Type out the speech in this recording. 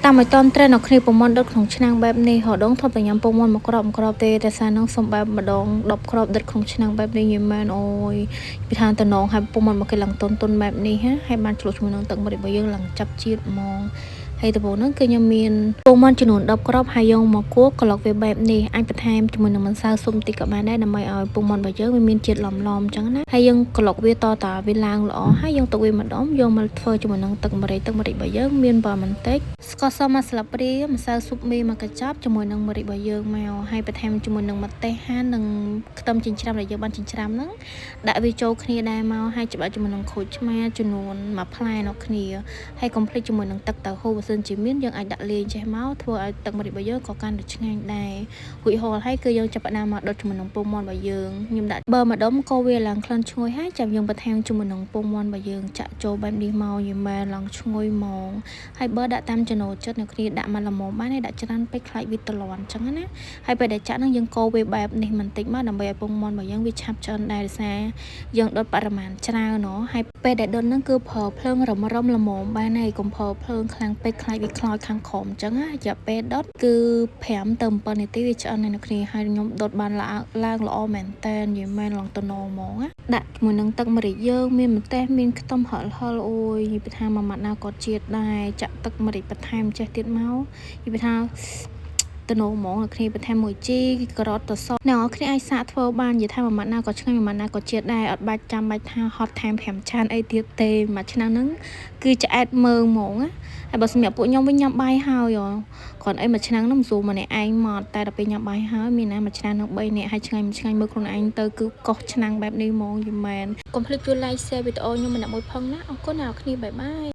តាមឲ្យតន់ត្រេននៅគ្នាប្រមន់ដុតក្នុងឆ្នាំងបែបនេះហដងថប់តែញ៉ាំពងមាន់មកក្របទេតែសារនឹងសំបែបម្ដង10គ្រាប់ដុតក្នុងឆ្នាំងបែបនេះយីមែនអូយពីថាតំណងឲ្យពងមាន់មកគេឡើងតុនបែបនេះហ่าឲ្យបានឆ្លុះជាមួយនឹងទឹកម្រេចរបស់យើងឡើងចាប់ជាតិហ្មងហើយដំបូងហ្នឹងគឺខ្ញុំមានពងមាន់ចំនួន10គ្រាប់ហើយយកមកគោះក្លុកវាបែបនេះអាចបន្ថែមជាមួយនឹងម្សៅស៊ុបតិចក៏បានដែរដើម្បីឲ្យពងមាន់របស់យើងវាមានជាតិឡំអញ្ចឹងណាហើយយើងក្លុកវាតតាវាឡើងល្អហើយយើងទុកវាម្ដងយកមកធ្វើជាមួយនឹងទឹកម្រេចរបស់យើងមានប្រហែលបន្តិចស្ករសមួយស្លាបព្រាម្សៅស៊ុបមីមួយកញ្ចប់ជាមួយនឹងម្រេចរបស់យើងមកហើយបន្ថែមជាមួយនឹងម្ទេសហាន់និងខ្ទឹមចិញ្ច្រាំដែលយើងបានចិញ្ច្រាំហ្នឹងដាក់វាចូលគ្នាដែរមកហើយច្បាស់ជាមួយនឹងក្រូចឆ្មាចំនួន1ផ្លែនៅគ្នាហើយកុំភ្លេចជាមួយនឹងទឹកតៅហ៊ូបើសិនជាមានយើងអាចដាក់លេងចេះមកធ្វើឲ្យទឹកម្រេចរបស់យើងក៏កាន់តែឆ្ងាញ់ដែររួចហូរហើយគឺយើងចាប់ផ្ដើមមកដុតជាមួយនឹងពងមាន់របស់យើងខ្ញុំដាក់ប័រម្ដុំក៏វាឡើងក្លិនឈ្ងុយហើយចាំយើងបន្ថែមជាមួយនឹងពងមាន់របស់យើងចាក់ចូលបែបនេះមកយីមែនឡើងឈ្ងុយហ្មងហើយប័រដាក់តាមចំណូលចិត្តអ្នកគ្នាដាក់មកល្មមបានហើយដាក់ច្រើនពេកខ្លាចវាទលាន់អញ្ចឹងណាហើយពេលដែលចាក់ហ្នឹងយើងកូរវាបែបនេះបន្តិចមកដើម្បីឲ្យពងមាន់របស់យើងវាឆាប់ឆ្អិនដែរសារយើងដុតបរិមាណច្រើនណហើយពេលដែលដុតហ្នឹងគឺប្រើភ្លើងរឹមល្មមបានហើយកុំប្រើភ្លើងខ្លាំងពេកខ្លាចវាខ្លោចខាងក្រោមអញ្ចឹងណារយៈពេលដុតគឺ5ទៅ7នាទីវាឆ្អិនហើយអ្នកគ្នាហើយខ្ញុំដុតបានឡើងល្អមែនតើនិយាយមែនឡើងតំណហ្មងណាដាក់ជាមួយនឹងទឹកម្រេចយើងមានម្ទេសមានខ្ទឹមហឹលអូយនិយាយថាមួយម៉ាត់ណាក៏ជាតិដែរចាក់ទឹកម្រេចបន្ថែមចេះទៀតមកនិយាយថាតំណហ្មងអ្នកគ្នាបន្ថែមមួយជីការ៉ុតទៅសអ្នកនរគ្នាអាចសាកធ្វើបាននិយាយថាមួយម៉ាត់ណាក៏ឆ្ងាញ់មួយម៉ាត់ណាក៏ជាតិដែរអត់បាច់ចាំបាច់ថាហត់ថែម5ចានអីទៀតទេមួយឆ្នាំហ្នឹងគឺឆ្អែតមើលហ្មងណាហើយបើសម្រាប់ពួកខ្ញុំវិញញ៉ាំបាយហើយគ្រាន់អីមួយឆ្នាំហ្នឹងមិនស្រួលម្នាក់ឯងមកតែដល់ពេលញ៉ាំបាយហើយមានណាមួយឆ្នាំហ្នឹង3នាក់ហើយឆ្ងាញ់មើលខ្លួនឯងទៅគឺកោះឆ្នាំងបែបនេះហ្មងយីមែនកុំភ្លេចជួយ like share វីដេអូខ្ញុំម្នាក់មួយផងណាអរគុណអ្នកនរគ្នាបាយបាយ